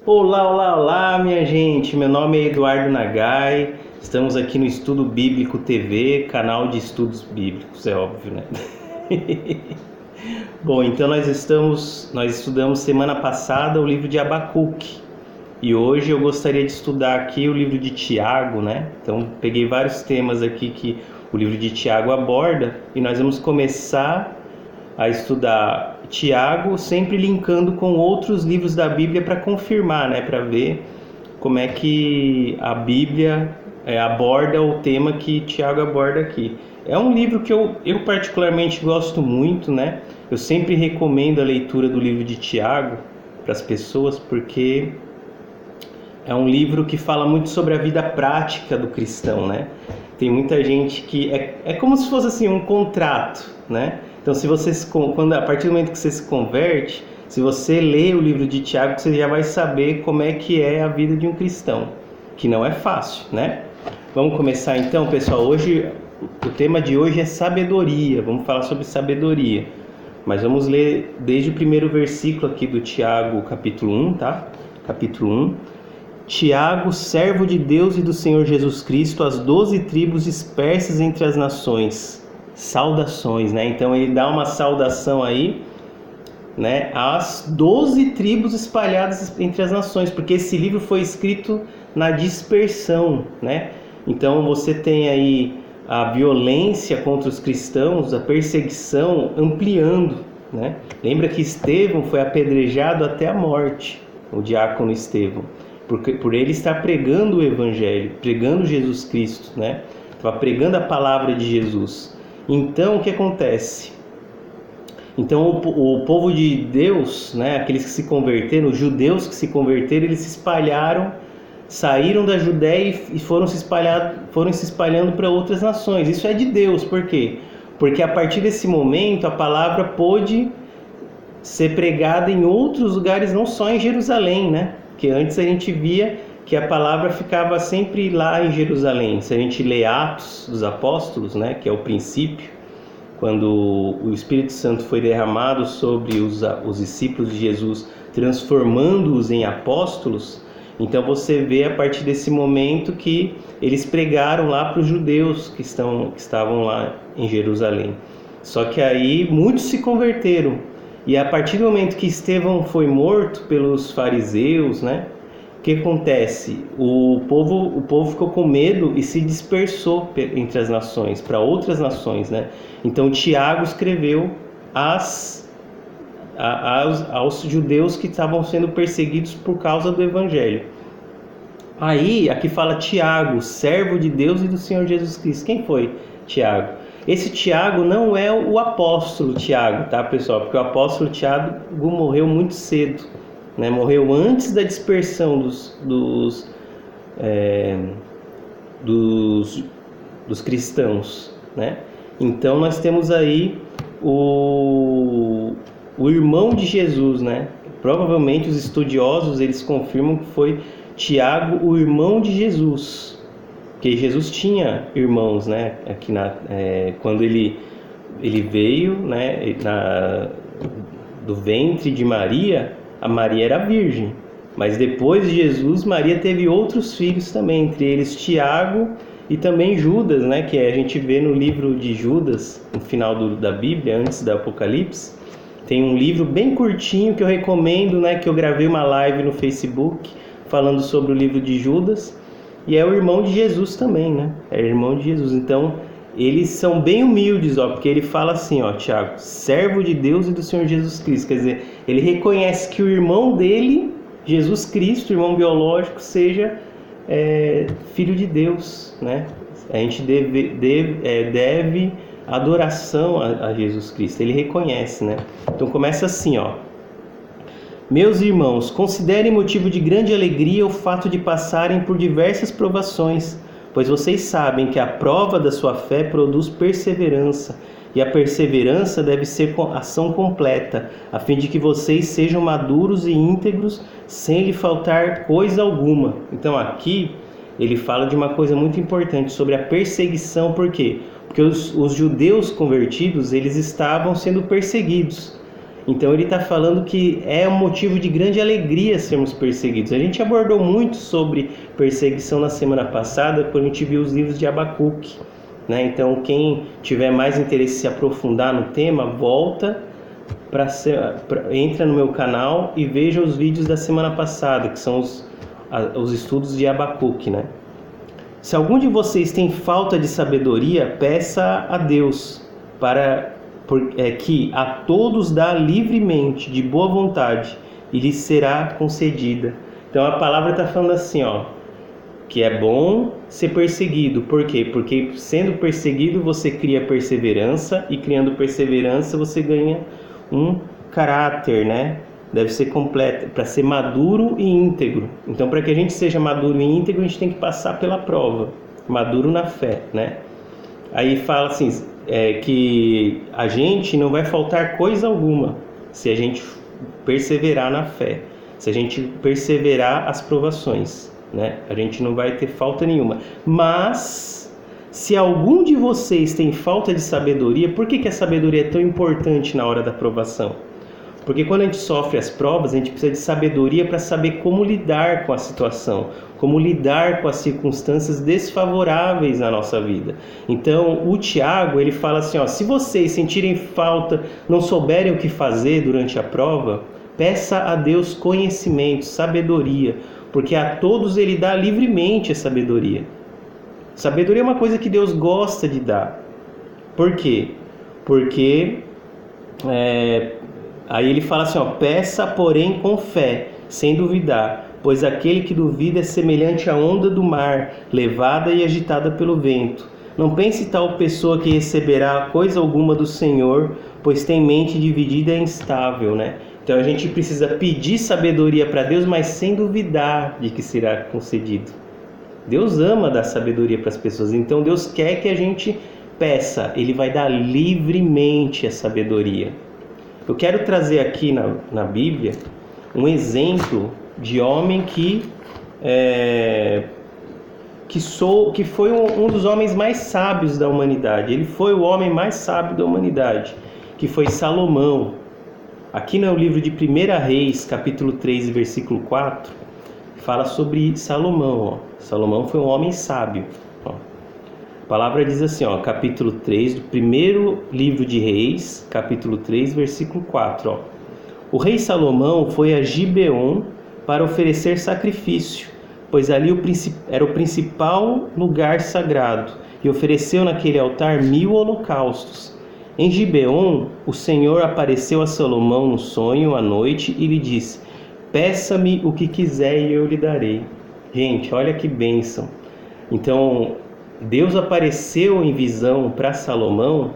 Olá, olá, olá, minha gente. Meu nome é Eduardo Nagai. Estamos aqui no Estudo Bíblico TV, canal de estudos bíblicos, é óbvio, né? Bom, então nós estudamos semana passada o livro de Abacuque. E hoje eu gostaria de estudar aqui o livro de Tiago, né? Então peguei vários temas aqui que o livro de Tiago aborda e nós vamos começar a estudar Tiago, sempre linkando com outros livros da Bíblia para confirmar, né? Para ver como é que a Bíblia aborda o tema que Tiago aborda aqui. É um livro que eu particularmente gosto muito, né? Eu sempre recomendo a leitura do livro de Tiago para as pessoas, porque é um livro que fala muito sobre a vida prática do cristão, né? Tem muita gente que é como se fosse assim um contrato, né? Então, a partir do momento que você se converte, se você lê o livro de Tiago, você já vai saber como é que é a vida de um cristão, que não é fácil, né? Vamos começar então, pessoal. Hoje, o tema de hoje é sabedoria. Vamos falar sobre sabedoria. Mas vamos ler desde o primeiro versículo aqui do Tiago, capítulo 1, tá? Capítulo 1. Tiago, servo de Deus e do Senhor Jesus Cristo, às 12 tribos dispersas entre as nações. Saudações, né? Então ele dá uma saudação aí, né, às 12 tribos espalhadas entre as nações, porque esse livro foi escrito na dispersão, né? Então você tem aí a violência contra os cristãos, a perseguição ampliando, né? Lembra que Estevão foi apedrejado até a morte, o diácono Estevão, por ele estar pregando o evangelho, pregando Jesus Cristo, né? Estava pregando a palavra de Jesus. Então, o que acontece? Então, o povo de Deus, né, aqueles que se converteram, os judeus que se converteram, eles se espalharam, saíram da Judéia e foram se espalhando para outras nações. Isso é de Deus, por quê? Porque a partir desse momento, a palavra pôde ser pregada em outros lugares, não só em Jerusalém, né? Porque antes a gente via que a palavra ficava sempre lá em Jerusalém. Se a gente lê Atos dos Apóstolos, né, que é o princípio, quando o Espírito Santo foi derramado sobre os discípulos de Jesus, transformando-os em apóstolos, então você vê a partir desse momento que eles pregaram lá para os judeus que estavam lá em Jerusalém. Só que aí muitos se converteram, e a partir do momento que Estevão foi morto pelos fariseus, né, o que acontece? O povo ficou com medo e se dispersou entre as nações, para outras nações, né? Então Tiago escreveu aos judeus que estavam sendo perseguidos por causa do evangelho. Aí, aqui fala Tiago, servo de Deus e do Senhor Jesus Cristo. Quem foi Tiago? Esse Tiago não é o apóstolo Tiago, tá, pessoal? Porque o apóstolo Tiago morreu muito cedo, né? Morreu antes da dispersão dos cristãos, né? Então nós temos aí o irmão de Jesus, né? Provavelmente os estudiosos eles confirmam que foi Tiago, o irmão de Jesus, porque Jesus tinha irmãos, né? Aqui quando ele veio, né? Do ventre de Maria, a Maria era virgem, mas depois de Jesus, Maria teve outros filhos também, entre eles Tiago e também Judas, né, que a gente vê no livro de Judas, no final da Bíblia, antes do Apocalipse. Tem um livro bem curtinho que eu recomendo, né, que eu gravei uma live no Facebook falando sobre o livro de Judas, e é o irmão de Jesus também, né? É irmão de Jesus. Então, eles são bem humildes, ó, porque ele fala assim, ó, Tiago, servo de Deus e do Senhor Jesus Cristo. Quer dizer, ele reconhece que o irmão dele, Jesus Cristo, irmão biológico, seja filho de Deus, né? A gente deve adoração a Jesus Cristo. Ele reconhece, né? Então começa assim, ó. Meus irmãos, considerem motivo de grande alegria o fato de passarem por diversas provações, pois vocês sabem que a prova da sua fé produz perseverança, e a perseverança deve ser ação completa, a fim de que vocês sejam maduros e íntegros, sem lhe faltar coisa alguma. Então aqui ele fala de uma coisa muito importante sobre a perseguição. Por quê? Porque os judeus convertidos, eles estavam sendo perseguidos. Então ele está falando que é um motivo de grande alegria sermos perseguidos. A gente abordou muito sobre perseguição na semana passada, quando a gente viu os livros de Abacuque, né? Então quem tiver mais interesse em se aprofundar no tema, entra no meu canal e veja os vídeos da semana passada, que são os estudos de Abacuque, né? Se algum de vocês tem falta de sabedoria, peça a Deus que a todos dá livremente, de boa vontade, e lhes será concedida. Então a palavra está falando assim, que é bom ser perseguido. Por quê? Porque sendo perseguido você cria perseverança, e criando perseverança você ganha um caráter, né? Deve ser completo, para ser maduro e íntegro. Então, para que a gente seja maduro e íntegro, a gente tem que passar pela prova, maduro na fé, né? Aí fala assim, que a gente não vai faltar coisa alguma se a gente perseverar na fé, se a gente perseverar as provações, né? A gente não vai ter falta nenhuma. Mas se algum de vocês tem falta de sabedoria, por que a sabedoria é tão importante na hora da provação? Porque quando a gente sofre as provas, a gente precisa de sabedoria para saber como lidar com a situação, como lidar com as circunstâncias desfavoráveis na nossa vida. Então, o Tiago, ele fala assim, se vocês sentirem falta, não souberem o que fazer durante a prova, peça a Deus conhecimento, sabedoria, porque a todos ele dá livremente a sabedoria. Sabedoria é uma coisa que Deus gosta de dar. Por quê? Porque aí ele fala assim, peça porém com fé, sem duvidar, pois aquele que duvida é semelhante à onda do mar, levada e agitada pelo vento. Não pense tal pessoa que receberá coisa alguma do Senhor, pois tem mente dividida e instável, né? Então a gente precisa pedir sabedoria para Deus, mas sem duvidar de que será concedido. Deus ama dar sabedoria para as pessoas, então Deus quer que a gente peça, Ele vai dar livremente a sabedoria. Eu quero trazer aqui na Bíblia um exemplo de homem que foi um dos homens mais sábios da humanidade. Ele foi o homem mais sábio da humanidade, que foi Salomão. Aqui no livro de 1 Reis, capítulo 3, versículo 4, fala sobre Salomão. Salomão foi um homem sábio. A palavra diz assim, capítulo 3 do primeiro livro de Reis, capítulo 3, versículo 4. O rei Salomão foi a Gibeon para oferecer sacrifício, pois ali era o principal lugar sagrado, e ofereceu naquele altar 1000 holocaustos. Em Gibeon, o Senhor apareceu a Salomão no sonho à noite e lhe disse, peça-me o que quiser e eu lhe darei. Gente, olha que bênção. Então, Deus apareceu em visão para Salomão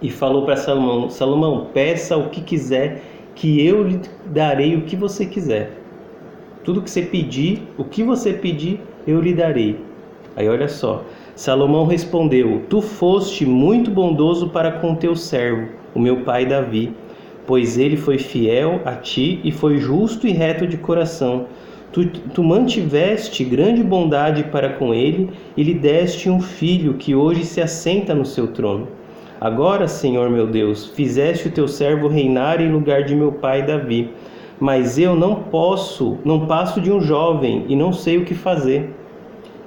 e falou para Salomão, Salomão, peça o que quiser que eu lhe darei o que você quiser. Tudo que você pedir, o que você pedir, eu lhe darei. Aí olha só, Salomão respondeu, tu foste muito bondoso para com teu servo, o meu pai Davi, pois ele foi fiel a ti e foi justo e reto de coração. Tu mantiveste grande bondade para com ele e lhe deste um filho que hoje se assenta no seu trono. Agora, Senhor meu Deus, fizeste o teu servo reinar em lugar de meu pai Davi, mas eu não passo de um jovem e não sei o que fazer.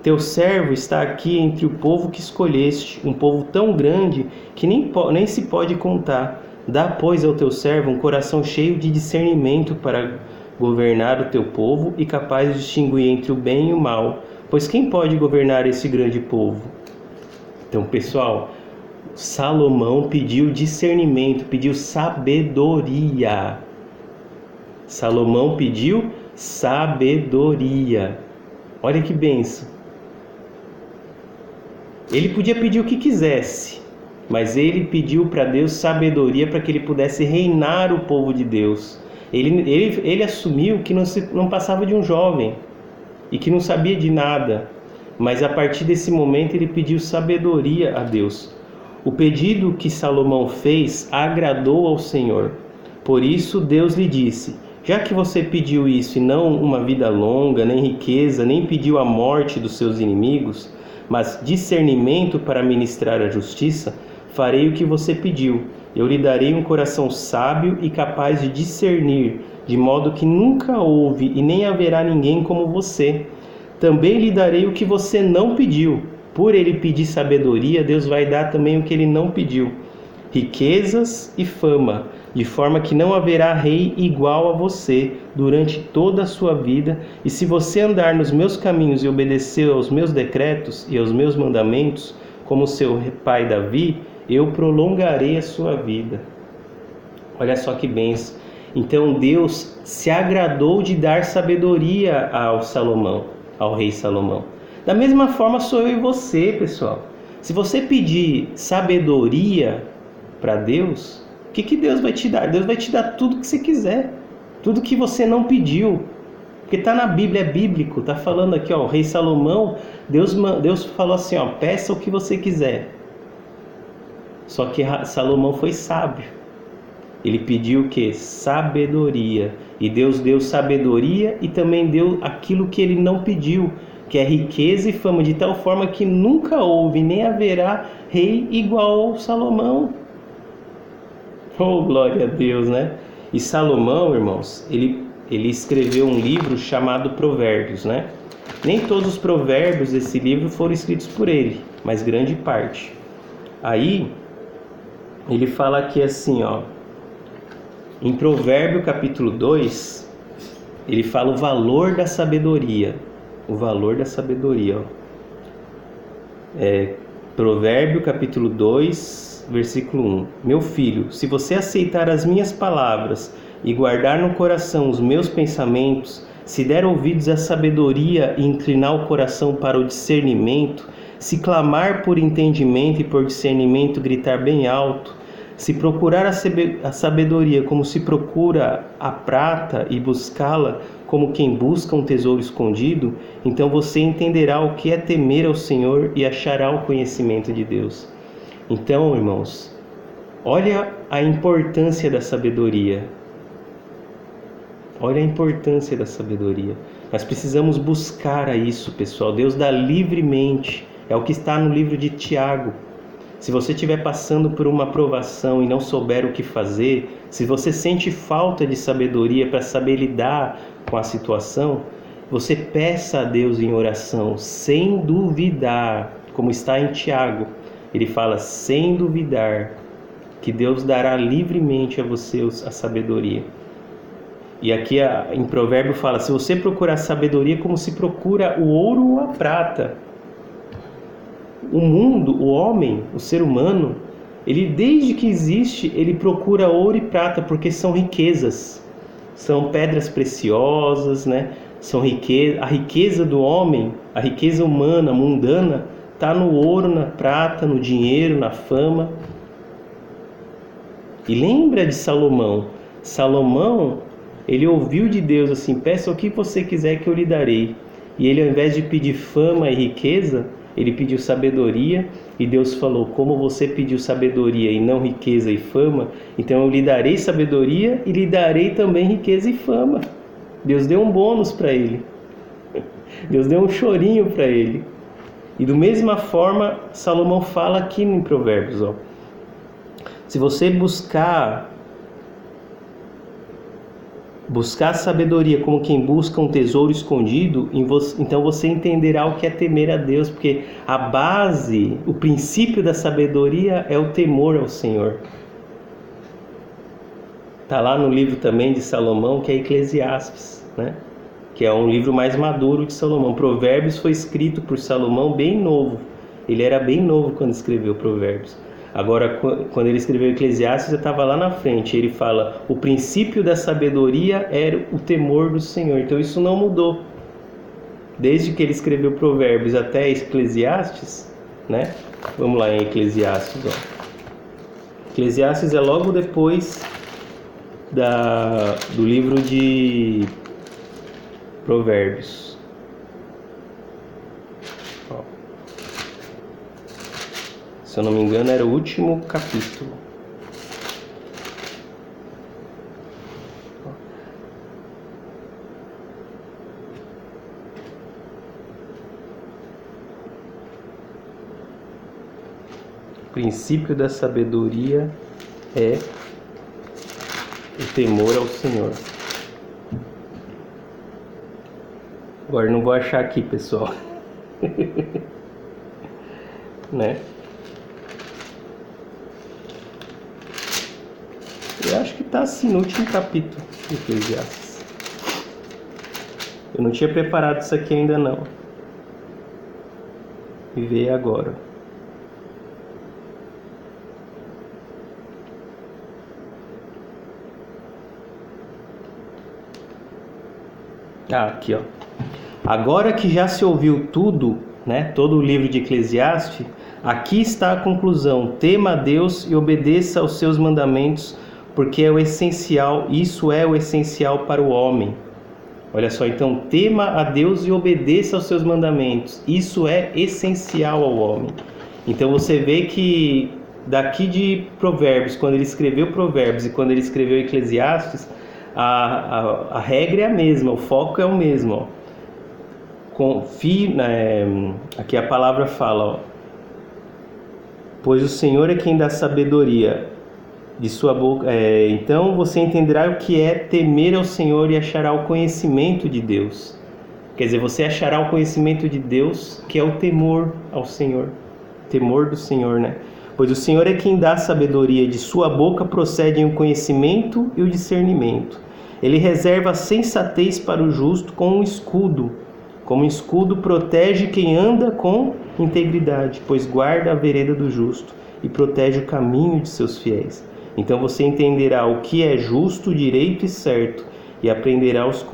Teu servo está aqui entre o povo que escolheste, um povo tão grande que nem se pode contar. Dá, pois, ao teu servo um coração cheio de discernimento para governar o teu povo e capaz de distinguir entre o bem e o mal, pois quem pode governar esse grande povo? Então, pessoal, Salomão pediu discernimento, pediu sabedoria. Salomão pediu sabedoria. Olha que bênção. Ele podia pedir o que quisesse, mas ele pediu para Deus sabedoria para que ele pudesse reinar o povo de Deus. Ele assumiu que não passava de um jovem e que não sabia de nada, mas a partir desse momento ele pediu sabedoria a Deus. O pedido que Salomão fez agradou ao Senhor. Por isso Deus lhe disse, já que você pediu isso e não uma vida longa, nem riqueza, nem pediu a morte dos seus inimigos, mas discernimento para ministrar a justiça, farei o que você pediu. Eu lhe darei um coração sábio e capaz de discernir, de modo que nunca houve e nem haverá ninguém como você. Também lhe darei o que você não pediu. Por ele pedir sabedoria, Deus vai dar também o que ele não pediu: riquezas e fama, de forma que não haverá rei igual a você durante toda a sua vida. E se você andar nos meus caminhos e obedecer aos meus decretos e aos meus mandamentos, como seu pai Davi, eu prolongarei a sua vida. Olha só que bênção. Então Deus se agradou de dar sabedoria ao Salomão, ao rei Salomão. Da mesma forma sou eu e você, pessoal. Se você pedir sabedoria para Deus, o que Deus vai te dar? Deus vai te dar tudo que você quiser, tudo que você não pediu. Porque está na Bíblia, é bíblico, está falando aqui, ó, o rei Salomão, Deus falou assim, ó, peça o que você quiser. Só que Salomão foi sábio. Ele pediu o quê? Sabedoria. E Deus deu sabedoria e também deu aquilo que ele não pediu, que é riqueza e fama, de tal forma que nunca houve nem haverá rei igual ao Salomão. Oh, glória a Deus, né? E Salomão, irmãos, ele escreveu um livro chamado Provérbios, né? Nem todos os provérbios desse livro foram escritos por ele, mas grande parte. Aí, ele fala aqui assim, ó, em Provérbio capítulo 2, ele fala o valor da sabedoria. O valor da sabedoria, ó. Provérbio capítulo 2, versículo 1. Meu filho, se você aceitar as minhas palavras e guardar no coração os meus pensamentos, se der ouvidos à sabedoria e inclinar o coração para o discernimento, se clamar por entendimento e por discernimento gritar bem alto, se procurar a sabedoria como se procura a prata e buscá-la como quem busca um tesouro escondido, então você entenderá o que é temer ao Senhor e achará o conhecimento de Deus. Então, irmãos, olha a importância da sabedoria. Olha a importância da sabedoria. Nós precisamos buscar a isso, pessoal. Deus dá livremente. É o que está no livro de Tiago. Se você estiver passando por uma provação e não souber o que fazer, se você sente falta de sabedoria para saber lidar com a situação, você peça a Deus em oração, sem duvidar, como está em Tiago. Ele fala, sem duvidar, que Deus dará livremente a você a sabedoria. E aqui em Provérbio fala, se você procurar sabedoria como se procura o ouro ou a prata. O mundo, o homem, o ser humano, ele desde que existe, ele procura ouro e prata porque são riquezas, são pedras preciosas, né? São a riqueza do homem, a riqueza humana, mundana, está no ouro, na prata, no dinheiro, na fama. E lembra de Salomão. Salomão, ele ouviu de Deus assim, peça o que você quiser que eu lhe darei. E ele, ao invés de pedir fama e riqueza, ele pediu sabedoria, e Deus falou, como você pediu sabedoria e não riqueza e fama, então eu lhe darei sabedoria e lhe darei também riqueza e fama. Deus deu um bônus para ele. Deus deu um chorinho para ele. E da mesma forma, Salomão fala aqui em Provérbios, ó, se você buscar sabedoria como quem busca um tesouro escondido, então você entenderá o que é temer a Deus, porque a base, o princípio da sabedoria é o temor ao Senhor. Está lá no livro também de Salomão, que é Eclesiastes, né? Que é um livro mais maduro de Salomão. Provérbios foi escrito por Salomão bem novo. Ele era bem novo quando escreveu Provérbios. Agora, quando ele escreveu Eclesiastes, já estava lá na frente. Ele fala, o princípio da sabedoria era o temor do Senhor. Então isso não mudou. Desde que ele escreveu Provérbios até Eclesiastes, né? Vamos lá em Eclesiastes, ó. Eclesiastes é logo depois do livro de Provérbios. Se eu não me engano, era o último capítulo. O princípio da sabedoria é o temor ao Senhor. Agora não vou achar aqui, pessoal. Né? Eu acho que está assim no último capítulo de Eclesiastes. Eu não tinha preparado isso aqui ainda não. E veio agora. Aqui, ó. Agora que já se ouviu tudo, né, todo o livro de Eclesiastes, aqui está a conclusão: tema a Deus e obedeça aos seus mandamentos, porque é o essencial, isso é o essencial para o homem. Olha só, então, tema a Deus e obedeça aos seus mandamentos, isso é essencial ao homem. Então você vê que daqui de Provérbios, quando ele escreveu Provérbios e quando ele escreveu Eclesiastes, a regra é a mesma, o foco é o mesmo, ó. Aqui a palavra fala, ó, pois o Senhor é quem dá sabedoria de sua boca, então você entenderá o que é temer ao Senhor e achará o conhecimento de Deus. Quer dizer, você achará o conhecimento de Deus, que é o temor ao Senhor, temor do Senhor, né? Pois o Senhor é quem dá sabedoria, de sua boca procedem o conhecimento e o discernimento. Ele reserva a sensatez para o justo como um escudo protege quem anda com integridade, pois guarda a vereda do justo e protege o caminho de seus fiéis. Então você entenderá o que é justo, direito e certo, e aprenderá os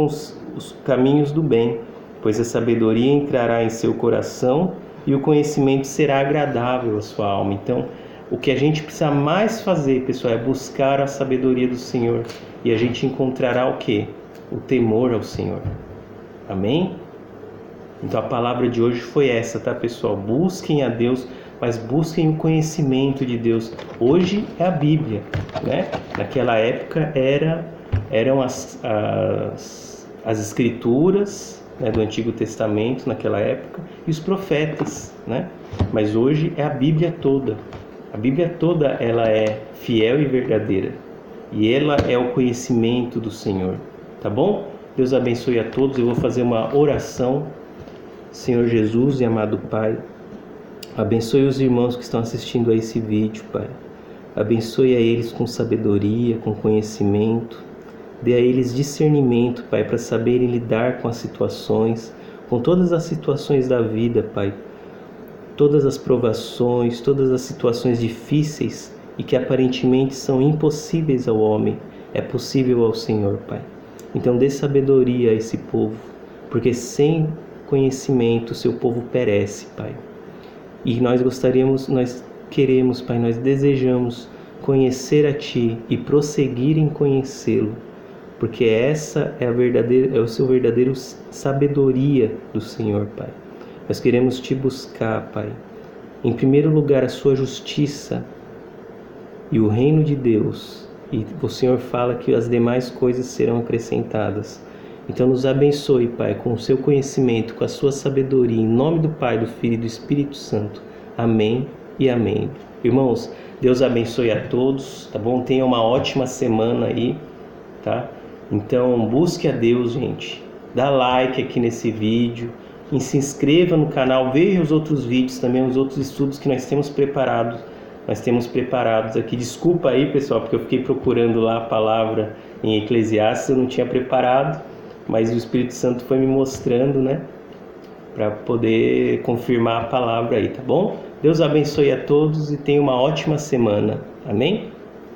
caminhos do bem, pois a sabedoria entrará em seu coração e o conhecimento será agradável à sua alma. Então, o que a gente precisa mais fazer, pessoal, é buscar a sabedoria do Senhor, e a gente encontrará o quê? O temor ao Senhor. Amém? Então a palavra de hoje foi essa, tá, pessoal? Busquem a Deus, mas busquem o conhecimento de Deus. Hoje é a Bíblia, né? Naquela época eram as escrituras, né, do Antigo Testamento, naquela época, e os profetas, né? Mas hoje é a Bíblia toda. A Bíblia toda, ela é fiel e verdadeira. E ela é o conhecimento do Senhor, tá bom? Deus abençoe a todos. Eu vou fazer uma oração. Senhor Jesus e amado Pai, abençoe os irmãos que estão assistindo a esse vídeo, Pai. Abençoe a eles com sabedoria, com conhecimento. Dê a eles discernimento, Pai, para saberem lidar com as situações, com todas as situações da vida, Pai. Todas as provações, todas as situações difíceis e que aparentemente são impossíveis ao homem, é possível ao Senhor, Pai. Então dê sabedoria a esse povo, porque sem conhecimento seu povo perece, Pai. E nós queremos, Pai, nós desejamos conhecer a Ti e prosseguir em conhecê-lo, porque essa é o seu verdadeiro sabedoria do Senhor, Pai. Nós queremos Te buscar, Pai. Em primeiro lugar, a Sua justiça e o reino de Deus. E o Senhor fala que as demais coisas serão acrescentadas. Então nos abençoe, Pai, com o seu conhecimento, com a sua sabedoria, em nome do Pai, do Filho e do Espírito Santo. Amém e amém. Irmãos, Deus abençoe a todos, tá bom? Tenha uma ótima semana aí, tá? Então busque a Deus, gente. Dá like aqui nesse vídeo, e se inscreva no canal, veja os outros vídeos também, os outros estudos que nós temos preparados. Aqui. Desculpa aí, pessoal, porque eu fiquei procurando lá a palavra em Eclesiastes, eu não tinha preparado. Mas o Espírito Santo foi me mostrando, né? Para poder confirmar a palavra aí, tá bom? Deus abençoe a todos e tenha uma ótima semana. Amém?